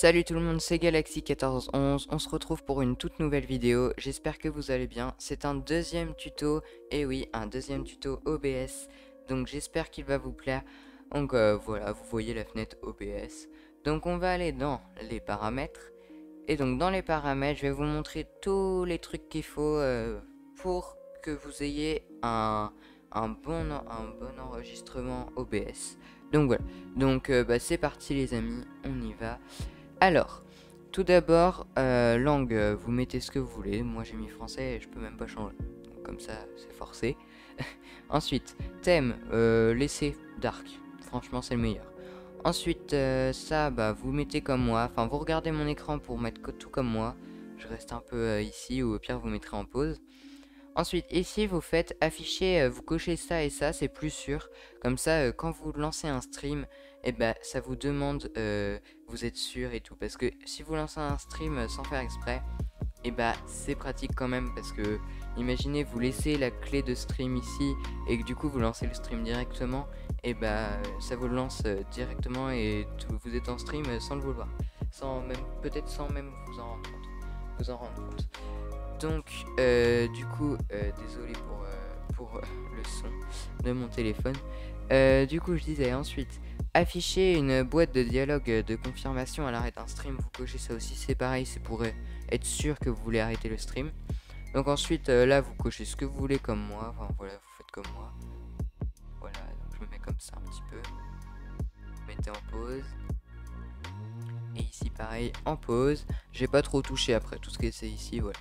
Salut tout le monde, c'est Galaxy1411, on se retrouve pour une toute nouvelle vidéo, j'espère que vous allez bien. C'est un deuxième tuto, et oui, un deuxième tuto OBS, donc j'espère qu'il va vous plaire. Donc voilà, vous voyez la fenêtre OBS. Donc on va aller dans les paramètres, et donc dans les paramètres, je vais vous montrer tous les trucs qu'il faut pour que vous ayez un bon enregistrement OBS. Donc voilà, donc c'est parti les amis, on y va. Alors, tout d'abord, langue, vous mettez ce que vous voulez. Moi j'ai mis français et je peux même pas changer. Donc, comme ça, c'est forcé. Ensuite, thème, laissez dark. Franchement, c'est le meilleur. Ensuite, ça, vous mettez comme moi. Enfin, vous regardez mon écran pour mettre tout comme moi. Je reste un peu ici ou au pire, vous mettrez en pause. Ensuite, ici, vous faites afficher, vous cochez ça et ça, c'est plus sûr. Comme ça, quand vous lancez un stream, ça vous demande, vous êtes sûr et tout. Parce que si vous lancez un stream sans faire exprès, c'est pratique quand même. Parce que, imaginez, vous laissez la clé de stream ici et que du coup, vous lancez le stream directement. Ça vous le lance directement et vous êtes en stream sans le vouloir. Peut-être sans même vous en rendre compte. Donc, du coup, désolé pour le son de mon téléphone. Du coup, je disais ensuite, afficher une boîte de dialogue de confirmation à l'arrêt d'un stream. Vous cochez ça aussi, c'est pareil, c'est pour être sûr que vous voulez arrêter le stream. Donc ensuite, là, vous cochez ce que vous voulez comme moi. Enfin, voilà, vous faites comme moi. Voilà, donc je me mets comme ça un petit peu. Vous mettez en pause. Et ici, pareil, en pause. J'ai pas trop touché après tout ce que c'est ici, voilà.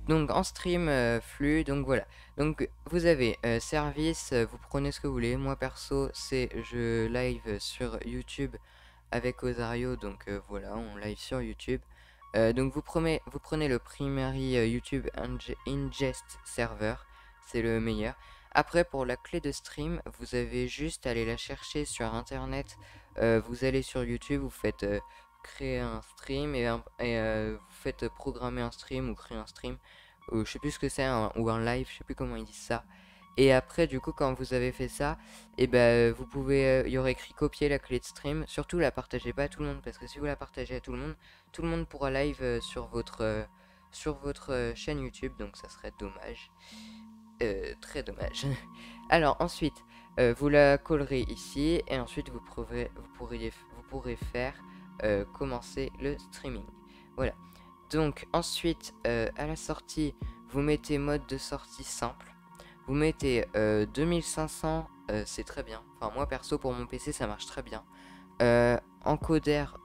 Donc en stream flux, donc voilà. Donc vous avez service, vous prenez ce que vous voulez. Moi perso, je live sur YouTube avec Osario, donc voilà, on live sur YouTube. Donc vous prenez le primary YouTube ingest server, c'est le meilleur. Après pour la clé de stream, vous avez juste à aller la chercher sur internet. Vous allez sur YouTube, vous faites créer un stream et vous faites programmer un stream ou créer un stream. Je sais plus ce que c'est, ou un live, je sais plus comment ils disent ça. Et après, du coup, quand vous avez fait ça, vous pouvez, il y aurait écrit copier la clé de stream. Surtout, la partagez pas à tout le monde, parce que si vous la partagez à tout le monde pourra live sur votre chaîne YouTube, donc ça serait dommage. Très dommage. Alors, ensuite, vous la collerez ici, et ensuite, vous pourrez faire commencer le streaming. Voilà. Donc ensuite à la sortie vous mettez mode de sortie simple, vous mettez 2500, c'est très bien, enfin moi perso pour mon PC ça marche très bien. Encodeur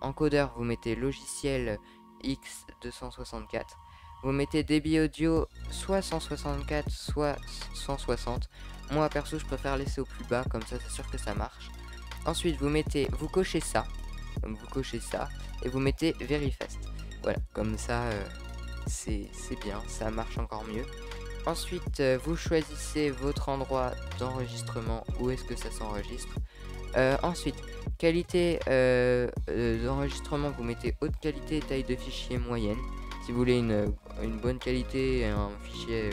vous mettez logiciel X264, vous mettez débit audio soit 164 soit 160. Moi perso je préfère laisser au plus bas, comme ça c'est sûr que ça marche. Ensuite vous cochez ça, donc vous cochez ça et vous mettez very fast. Voilà, comme ça, c'est bien, ça marche encore mieux. Ensuite, vous choisissez votre endroit d'enregistrement, où est-ce que ça s'enregistre. Ensuite, qualité d'enregistrement, vous mettez haute qualité, taille de fichier moyenne. Si vous voulez une bonne qualité et un fichier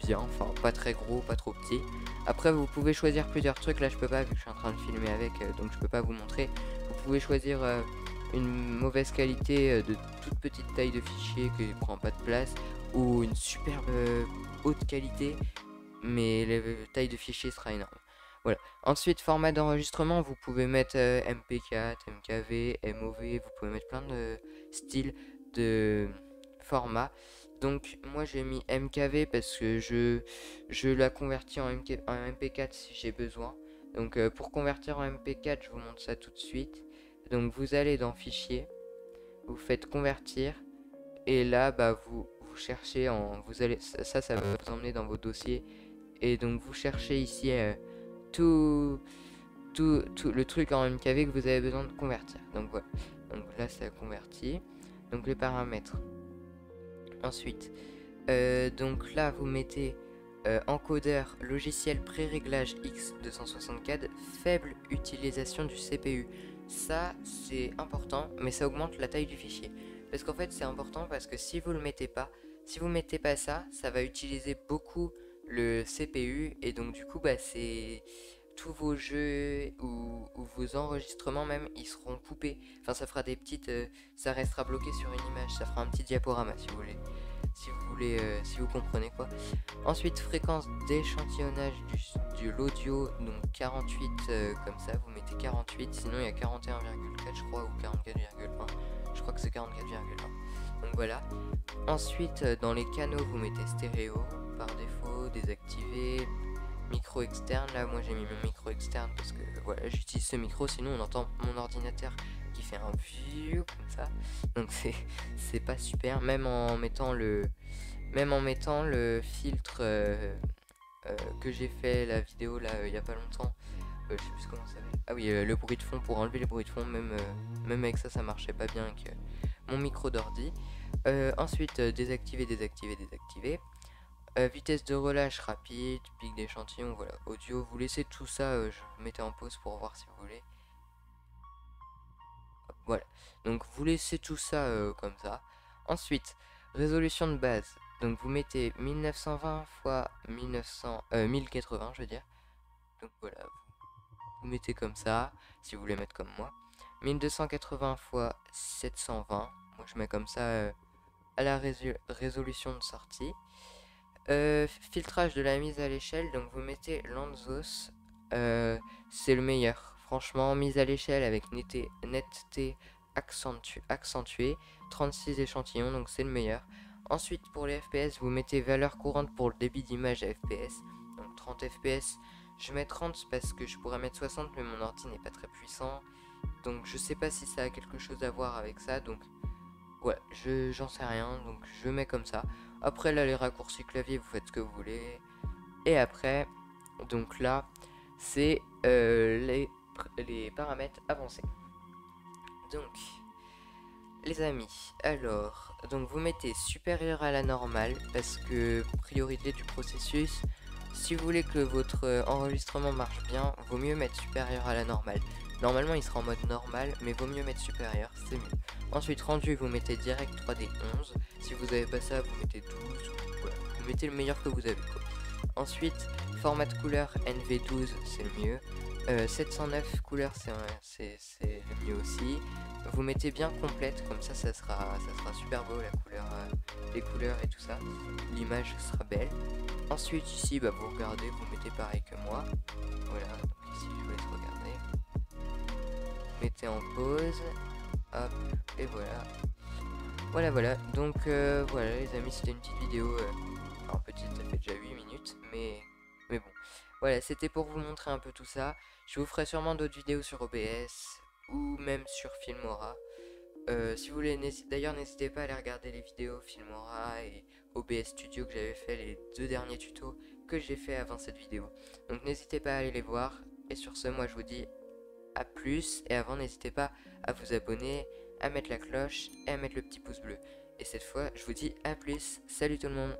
bien, enfin pas très gros, pas trop petit. Après, vous pouvez choisir plusieurs trucs. Là, je peux pas, vu que je suis en train de filmer avec, donc je peux pas vous montrer. Vous pouvez choisir une mauvaise qualité de toute petite taille de fichier qui prend pas de place, ou une superbe haute qualité mais la taille de fichier sera énorme. Voilà. Ensuite, format d'enregistrement, vous pouvez mettre MP4, MKV, MOV, vous pouvez mettre plein de styles de format. Donc moi j'ai mis MKV parce que je la convertis en MP4 si j'ai besoin. Donc pour convertir en MP4, je vous montre ça tout de suite. Donc vous allez dans fichier, vous faites convertir et là vous cherchez ça va vous emmener dans vos dossiers et donc vous cherchez ici tout le truc en MKV que vous avez besoin de convertir. Donc voilà. Donc là ça a converti. Donc les paramètres. Ensuite, donc là vous mettez encodeur logiciel pré-réglage X264, faible utilisation du CPU. Ça c'est important, mais ça augmente la taille du fichier. Parce qu'en fait c'est important parce que si vous mettez pas ça, ça va utiliser beaucoup le CPU et donc du coup c'est tous vos jeux ou vos enregistrements même, ils seront coupés. Enfin, ça fera des petites... ça restera bloqué sur une image, ça fera un petit diaporama si vous voulez. Si vous comprenez quoi. Ensuite, fréquence d'échantillonnage de l'audio, donc 48 comme ça, vous mettez 48, sinon il y a 41,4 je crois, ou 44,1, je crois que c'est 44,1. Donc voilà. Ensuite, dans les canaux, vous mettez stéréo, par défaut, désactivé, micro externe, là moi j'ai mis mon micro externe parce que voilà, j'utilise ce micro, sinon on entend mon ordinateur qui fait un vieux comme ça, donc c'est pas super, même en mettant le filtre que j'ai fait la vidéo là il y a pas longtemps, je sais plus comment ça s'appelle, ah oui, le bruit de fond, pour enlever les bruits de fond, même avec ça marchait pas bien avec mon micro d'ordi. Ensuite désactiver, vitesse de relâche rapide, pic d'échantillon, voilà, audio, vous laissez tout ça, je mettez en pause pour voir si vous voulez. Voilà, donc vous laissez tout ça comme ça. Ensuite, résolution de base, donc vous mettez 1920 x 1080 je veux dire. Donc voilà, vous mettez comme ça, si vous voulez mettre comme moi. 1280 x 720, moi je mets comme ça à la résolution de sortie. Filtrage de la mise à l'échelle, donc vous mettez Lanczos, c'est le meilleur. Franchement, mise à l'échelle avec netteté accentuée, 36 échantillons, donc c'est le meilleur. Ensuite, pour les FPS, vous mettez valeur courante pour le débit d'image à FPS, donc 30 FPS. Je mets 30 parce que je pourrais mettre 60, mais mon ordi n'est pas très puissant, donc je sais pas si ça a quelque chose à voir avec ça, donc ouais, j'en sais rien, donc je mets comme ça. Après là, les raccourcis clavier, vous faites ce que vous voulez. Et après, donc là, c'est les paramètres avancés. Donc, les amis, alors, donc vous mettez supérieur à la normale, parce que priorité du processus, si vous voulez que votre enregistrement marche bien, vaut mieux mettre supérieur à la normale. Normalement, il sera en mode normal, mais vaut mieux mettre supérieur, c'est mieux. Ensuite, rendu, vous mettez direct 3D 11. Si vous avez pas ça, vous mettez 12. Voilà. Vous mettez le meilleur que vous avez, quoi. Ensuite, format de couleur NV12, c'est le mieux. 709 couleurs, c'est le mieux aussi. Vous mettez bien complète, comme ça sera super beau, la couleur, les couleurs et tout ça. L'image sera belle. Ensuite, ici, bah, vous regardez, vous mettez pareil que moi. Voilà, donc ici, je vous laisse regarder. Mettez en pause. Hop, et voilà. Voilà, donc voilà les amis, c'était une petite vidéo, enfin petite, ça fait déjà 8 minutes, mais bon. Voilà, c'était pour vous montrer un peu tout ça. Je vous ferai sûrement d'autres vidéos sur OBS, ou même sur Filmora. Si vous voulez, d'ailleurs n'hésitez pas à aller regarder les vidéos Filmora et OBS Studio que j'avais fait, les 2 derniers tutos que j'ai fait avant cette vidéo. Donc n'hésitez pas à aller les voir, et sur ce, moi je vous dis à plus, et avant n'hésitez pas à vous abonner, à mettre la cloche et à mettre le petit pouce bleu. Et cette fois je vous dis à plus, salut tout le monde.